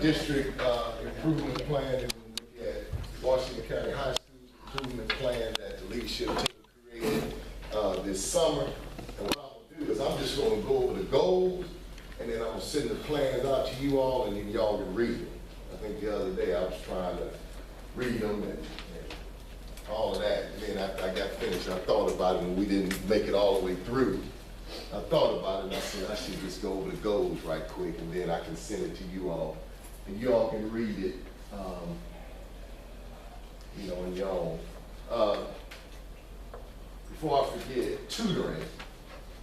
district improvement plan, and we look at Washington County High School's improvement plan that the leadership team created this summer. And what I'm gonna do is I'm just gonna go over the goals, and then I'm gonna send the plans out to you all, and then y'all can read them. I think the other day I was trying to read them and all of that. And then after I got finished, I thought about it, and we didn't make it all the way through. I thought about it, and I said I should just go over the goals right quick, and then I can send it to you all, and you all can read it, you know, on your own. Before I forget, tutoring.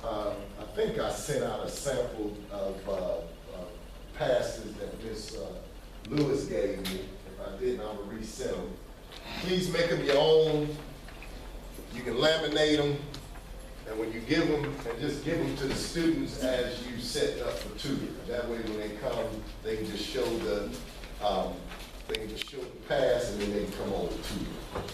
I think I sent out a sample of passes that Ms. Lewis gave me. If I didn't, I'm gonna resend them. Please make them your own. You can laminate them, and when you give them, and just give them to the students as you set up for tutoring. That way, when they come, they can just show the pass, and then they can come on to tutoring.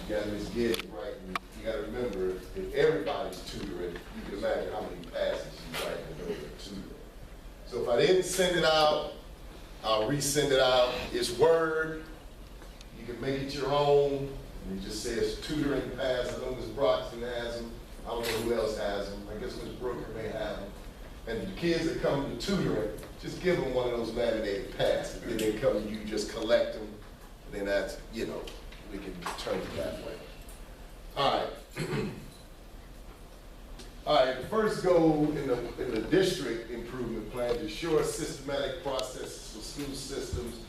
You gotta just get it right. And you gotta remember, if everybody's tutoring, you can imagine how many passes you write in order to tutor. So if I didn't send it out, I'll resend it out. It's Word. You can make it your own. And it just says tutoring pass. I know Ms. Broxton has them. I don't know who else has them. I guess Ms. Brooker may have them. And the kids that come to tutoring, just give them one of those laminated passes. And then they come and you just collect them. And then that's, you know, we can turn it that way. All right. All right, the first goal in the district improvement plan is to ensure systematic processes for school systems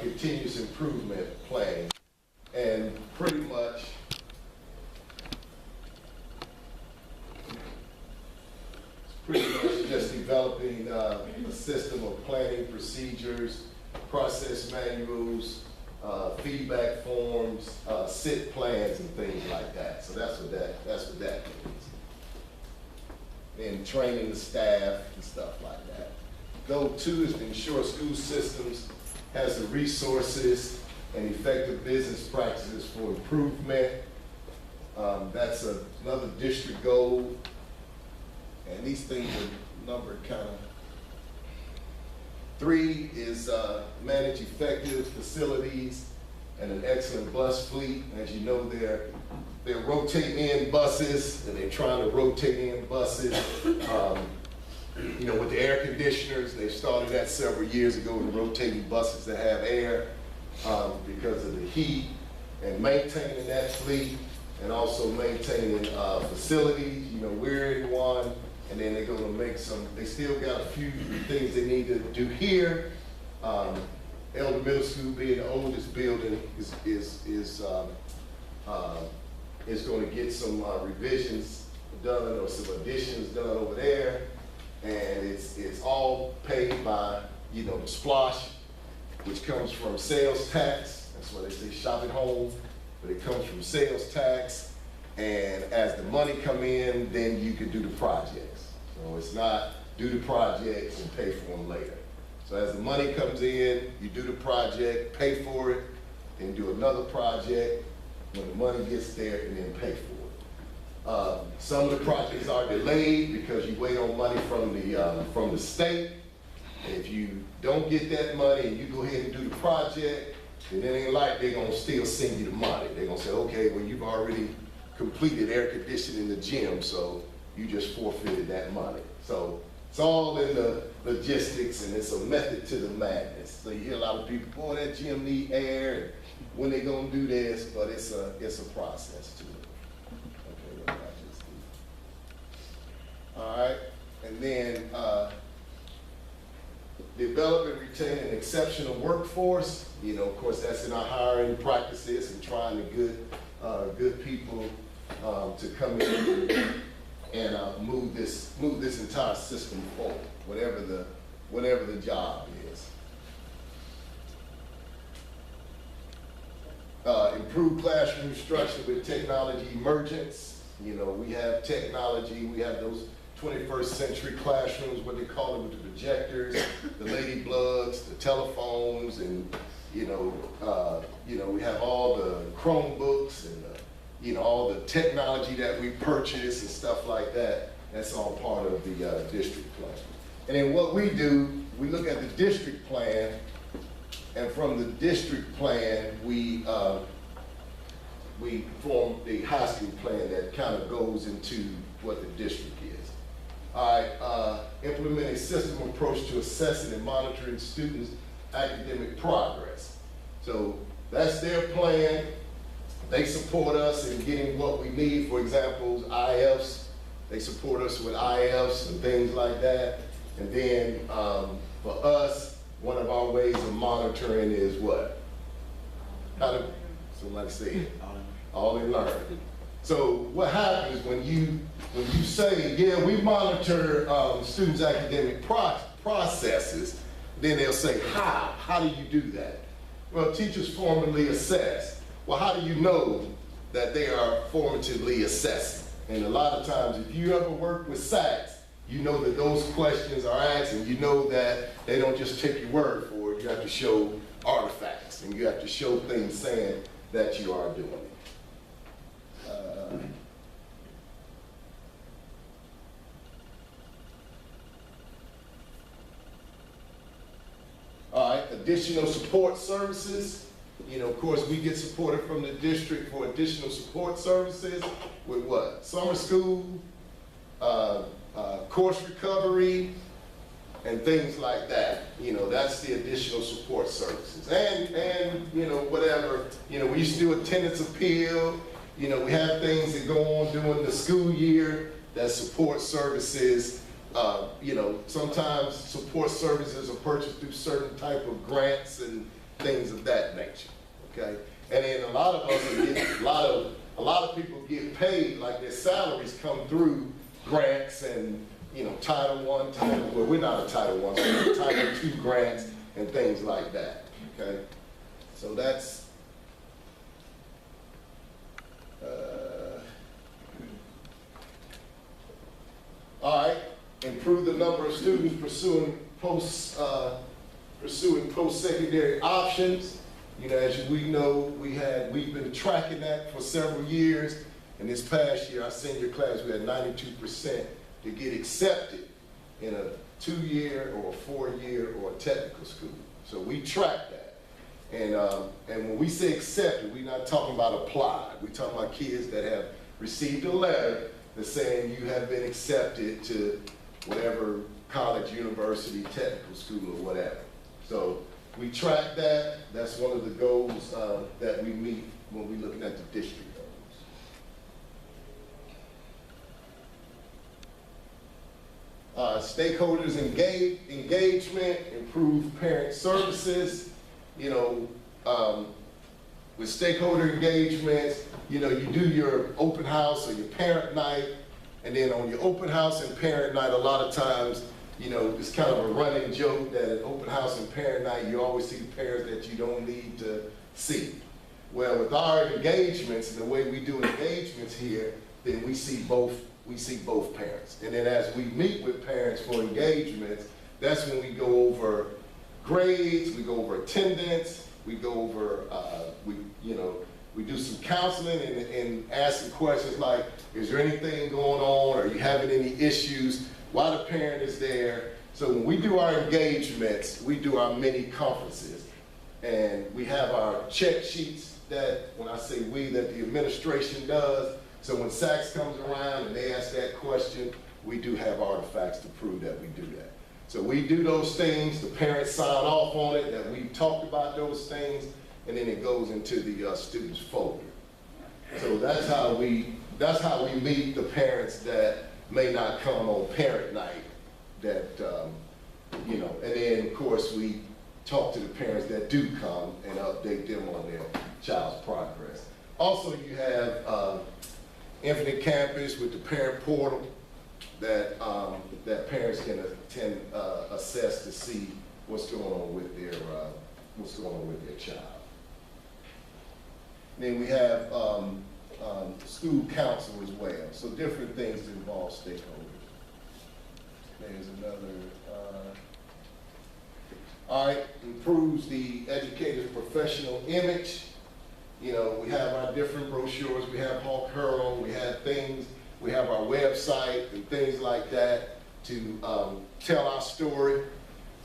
continuous improvement plan. And pretty much just developing a system of planning procedures, process manuals, feedback forms, SIT plans, and things like that. So that's what that means. And training the staff and stuff like that. Goal 2 is to ensure school systems has the resources and effective business practices for improvement. That's another district goal. And these things are numbered kind of. 3 is manage effective facilities and an excellent bus fleet. As you know, they're rotating in buses, and they're trying to rotate in buses. You know, with the air conditioners, they started that several years ago with rotating buses that have air because of the heat, and maintaining that fleet, and also maintaining facilities. You know, we're in one. And then they're going to make they still got a few things they need to do here. Elder Middle School being the oldest building is going to get some revisions done or some additions done over there. And it's all paid by, you know, the splosh, which comes from sales tax. That's why they say shop at home, but it comes from sales tax. And as the money come in, then you can do the projects. So it's not do the projects and pay for them later. So as the money comes in, you do the project, pay for it, then do another project when the money gets there, and then pay for it. Some of the projects are delayed because you wait on money from the state. And if you don't get that money and you go ahead and do the project, then it ain't like they're gonna still send you the money. They're gonna say, okay, well, you've already completed air conditioning in the gym, so you just forfeited that money. So it's all in the logistics, and it's a method to the madness. So you hear a lot of people, boy, that gym need air, and when they gonna do this, but it's a process to it. Okay, what did I just do? All right, and then develop and retain an exceptional workforce. You know, of course, that's in our hiring practices and trying to good people to come in and move this entire system forward, whatever the job is. Improve classroom structure with technology emergence. You know, we have technology, we have those 21st century classrooms, what they call them, with the projectors, the Lady Bloods, the telephones, and you know, we have all the Chromebooks and all the technology that we purchase and stuff like that. That's all part of the district plan. And then what we do, we look at the district plan, and from the district plan, we form the high school plan that kind of goes into what the district is. All right, implement a system approach to assessing and monitoring students' academic progress. So that's their plan. They support us in getting what we need. For example, IFs, they support us with IFs and things like that. And then for us, one of our ways of monitoring is what? How to, somebody say it. All in learning. So what happens when you say, yeah, we monitor students' academic processes, then they'll say, how? How do you do that? Well, teachers formally assess. Well, how do you know that they are formatively assessing? And a lot of times, if you ever work with SACs, you know that those questions are asked, and you know that they don't just take your word for it. You have to show artifacts, and you have to show things saying that you are doing it. All right, additional support services. You know, of course, we get supported from the district for additional support services with what? Summer school, course recovery, and things like that. You know, that's the additional support services. And you know, whatever, you know, we used to do attendance appeal. You know, we have things that go on during the school year that support services. You know, sometimes support services are purchased through certain type of grants and things of that nature, okay? And then a lot of us are getting, a lot of people get paid, like their salaries come through grants and, you know, Title I, well, we're not a Title I, so we're Title II grants and things like that, okay? So that's, all right. Improve the number of students pursuing post-secondary options. You know, as we know, we've been tracking that for several years. And this past year, our senior class, we had 92% to get accepted in a 2-year or a 4-year or a technical school. So we track that. And when we say accepted, we're not talking about applied. We're talking about kids that have received a letter that's saying you have been accepted to whatever college, university, technical school, or whatever. So we track that. That's one of the goals that we meet when we're looking at the district goals. Stakeholders engagement, improve parent services. You know, with stakeholder engagements, you know, you do your open house or your parent night. And then on your open house and parent night, a lot of times, you know, it's kind of a running joke that at open house and parent night, you always see the parents that you don't need to see. Well, with our engagements and the way we do engagements here, then we see both parents. And then as we meet with parents for engagements, that's when we go over grades, we go over attendance, we go over, we do some counseling and ask some questions like, is there anything going on? Are you having any issues? Why the parent is there? So when we do our engagements, we do our mini conferences. And we have our check sheets that, when I say we, that the administration does. So when SACS comes around and they ask that question, we do have artifacts to prove that we do that. So we do those things, the parents sign off on it, that we've talked about those things, and then it goes into the student's folder. So that's how we meet the parents that may not come on parent night, that, you know, and then of course we talk to the parents that do come and update them on their child's progress. Also, you have Infinite Campus with the parent portal that parents can assess to see what's going on with their child. Then we have school council as well. So different things that involve stakeholders. There's another, all right, improves the educator's professional image. You know, we have our different brochures, we have Hawk Hurl, we have things, we have our website and things like that to tell our story.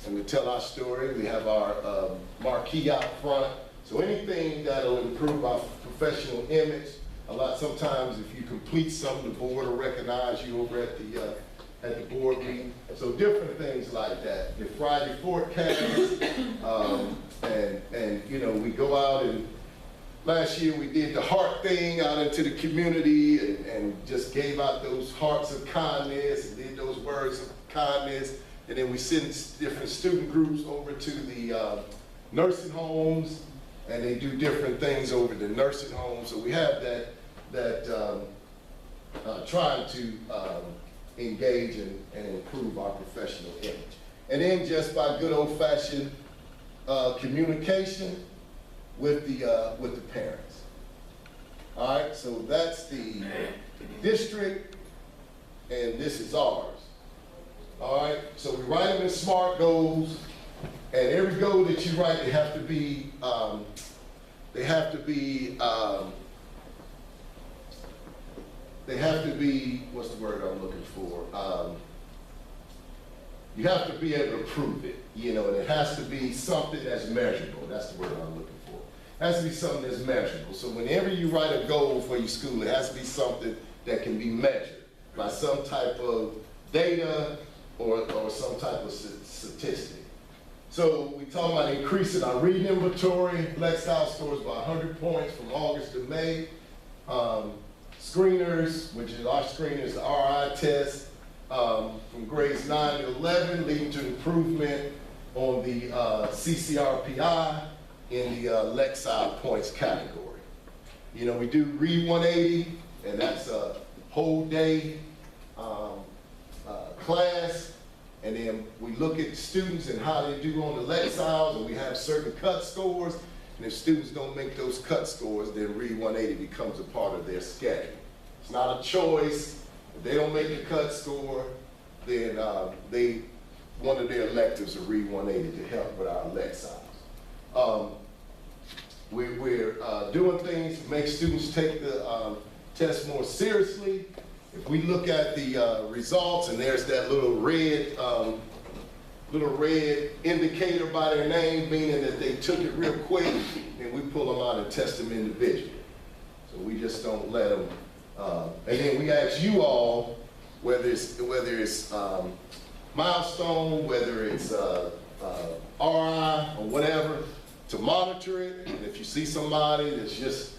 And to tell our story, we have our marquee out front. So anything that'll improve our professional image. Sometimes if you complete something, the board will recognize you over at the board meeting. So different things like that. The Friday forecast, and you know, we go out and last year we did the heart thing out into the community and just gave out those hearts of kindness and did those words of kindness. And then we send different student groups over to the nursing homes, and they do different things over the nursing homes. So we have trying to engage and improve our professional image. And then just by good old-fashioned communication with the parents. All right, so that's the district, and this is ours. All right, so we write them in SMART goals, and every goal that you write, they have to be, what's the word I'm looking for? You have to be able to prove it, you know, and it has to be something that's measurable. That's the word I'm looking for. It has to be something that's measurable. So whenever you write a goal for your school, it has to be something that can be measured by some type of data or some type of statistic. So we talk about increasing our reading inventory, Lexile scores by 100 points from August to May. Screeners, which is our screeners, the RI test, from grades 9 to 11, leading to improvement on the CCRPI in the Lexile points category. You know, we do Read 180, and that's a whole day class, and then we look at the students and how they do on the Lexiles, and we have certain cut scores, and if students don't make those cut scores, then Read 180 becomes a part of their schedule. It's not a choice. If they don't make the cut score, then one of their electives will Read 180 to help with our Lexiles. We're doing things to make students take the test more seriously. If we look at the results, and there's that little red indicator by their name, meaning that they took it real quick, and we pull them out and test them individually. So we just don't let them. And then we ask you all, whether it's milestone, whether it's RI or whatever, to monitor it. And if you see somebody that's just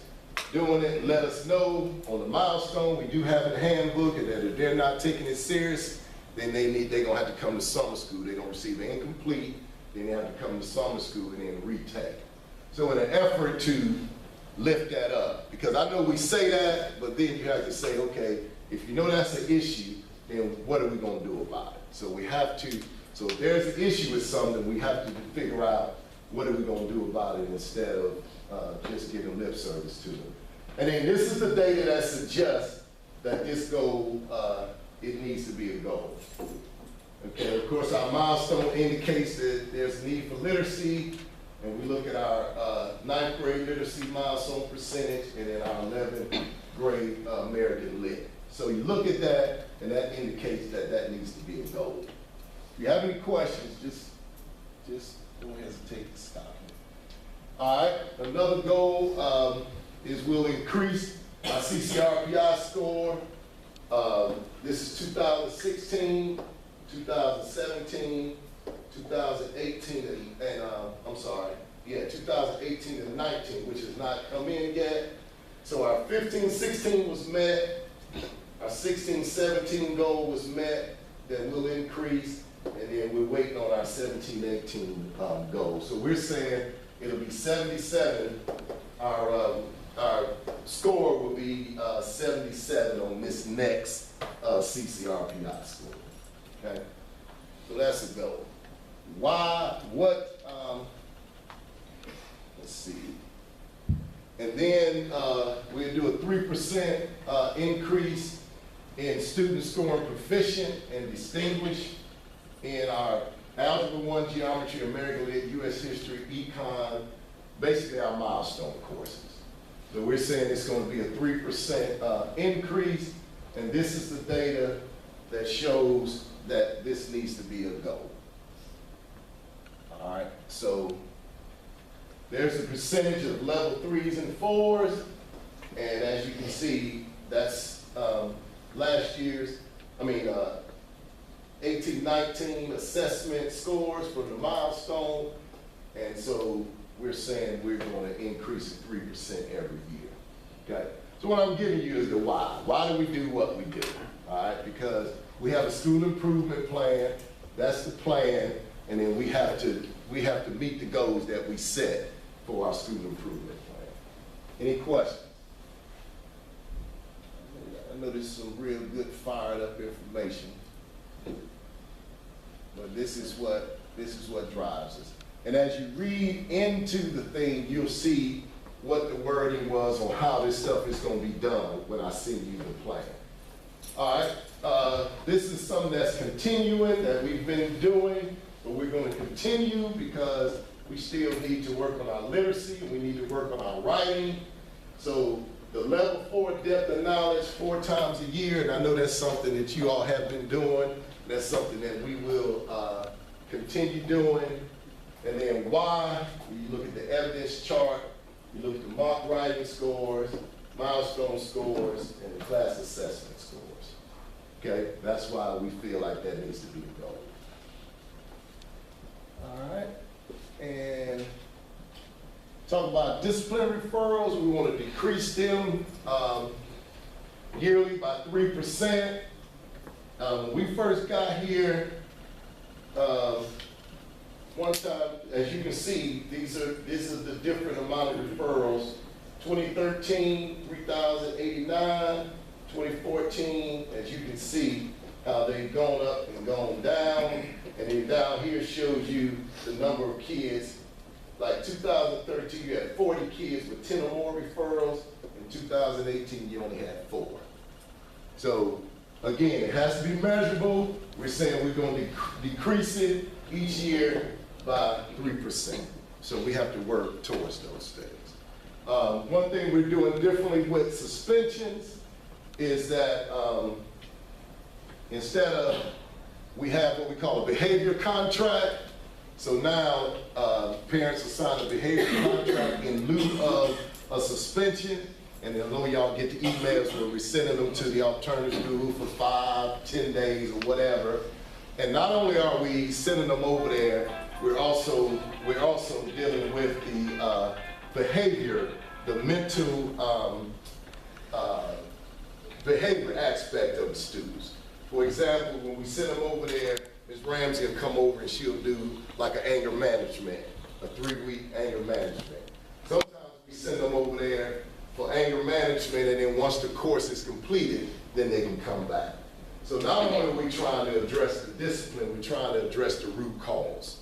doing it, let us know. On the milestone, we do have a handbook, and that if they're not taking it serious, then they're gonna have to come to summer school. They don't receive an incomplete, then they have to come to summer school and then retake. So in an effort to lift that up, because I know we say that, but then you have to say, okay, if you know that's an issue, then what are we gonna do about it? So we have to, so if there's an issue with something, we have to figure out what are we gonna do about it instead of just giving lip service to them. And then this is the data that suggests that this goal, it needs to be a goal. Okay, of course our milestone indicates that there's need for literacy, and we look at our 9th grade literacy milestone percentage, and then our 11th grade American Lit. So you look at that, and that indicates that that needs to be a goal. If you have any questions, just don't hesitate to stop me. All right, another goal is we'll increase our CCRPI score. This is 2016, 2017, 2018, and I'm sorry, yeah, 2018 and 19, which has not come in yet. So our 15-16 was met, our 16-17 goal was met, then we'll increase, and then we're waiting on our 17-18 goal. So we're saying it'll be 77, our score will be 77 on this next CCRPI score, okay? So that's a goal. Why, let's see. And then we'll do a 3% increase in students scoring proficient and distinguished in our Algebra 1, Geometry, American Lit, U.S. History, Econ, basically our milestone courses. So we're saying it's going to be a 3% increase, and this is the data that shows that this needs to be a goal. All right, so there's the percentage of level 3s and 4s, and as you can see, that's last year's, 18-19 assessment scores from the milestone, and so we're saying we're going to increase it 3% every year. Okay, so what I'm giving you is the why. Why do we do what we do? All right, because we have a school improvement plan. That's the plan, and then we have to meet the goals that we set for our school improvement plan. Any questions? I know there's some real good fired up information, but this is what drives us. And as you read into the thing, you'll see what the wording was on how this stuff is going to be done when I send you the plan. All right, this is something that's continuing that we've been doing, but we're going to continue because we still need to work on our literacy, we need to work on our writing. So the level 4 depth of knowledge 4 times a year, and I know that's something that you all have been doing. That's something that we will continue doing. And then why, when you look at the evidence chart, you look at the mock writing scores, milestone scores, and the class assessment scores. Okay, that's why we feel like that needs to be the goal. All right, and talk about discipline referrals. We want to decrease them yearly by 3%. When we first got here, one time, as you can see, this is the different amount of referrals. 2013, 3,089. 2014, as you can see, how they've gone up and gone down. And then down here shows you the number of kids. Like 2013, you had 40 kids with 10 or more referrals. In 2018, you only had 4. So again, it has to be measurable. We're saying we're going to decrease it each year by 3%. So we have to work towards those things. One thing we're doing differently with suspensions is that instead of, we have what we call a behavior contract. So now parents assign a behavior contract in lieu of a suspension. And then although y'all get the emails where we're sending them to the alternative school for 5, 10 days or whatever. And not only are we sending them over there, we're also dealing with the behavior, the mental behavior aspect of the students. For example, when we send them over there, Ms. Ramsey will come over and she'll do like an anger management, a 3-week anger management. Sometimes we send them over there for anger management, and then once the course is completed, then they can come back. So not only are we trying to address the discipline, we're trying to address the root cause.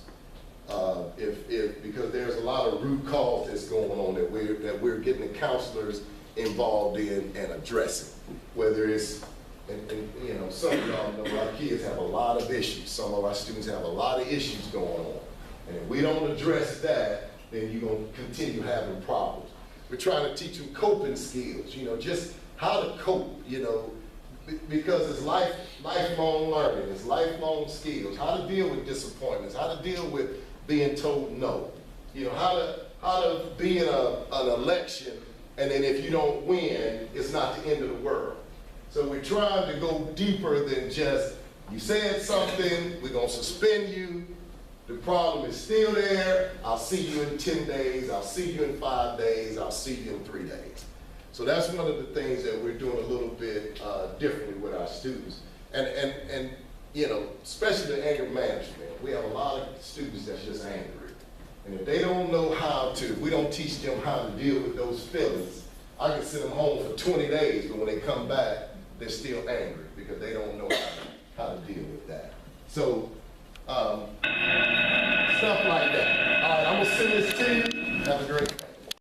Because there's a lot of root cause that's going on that we're getting the counselors involved in and addressing. Whether it's, and you know, some of y'all know our kids have a lot of issues. Some of our students have a lot of issues going on. And if we don't address that, then you're going to continue having problems. We're trying to teach them coping skills, you know, just how to cope, you know, because it's lifelong learning, it's lifelong skills, how to deal with disappointments, how to deal with being told no, you know, how to be in an election, and then if you don't win, it's not the end of the world. So we're trying to go deeper than just, you said something, we're going to suspend you, the problem is still there, I'll see you in 10 days, I'll see you in 5 days, I'll see you in 3 days. So that's one of the things that we're doing a little bit differently with our students. And you know, especially the anger management, we have a lot of students that's just angry. And if they don't know how to, if we don't teach them how to deal with those feelings, I can send them home for 20 days, but when they come back, they're still angry because they don't know how to deal with that. So, stuff like that. All right, I'm gonna send this to you. Have a great day.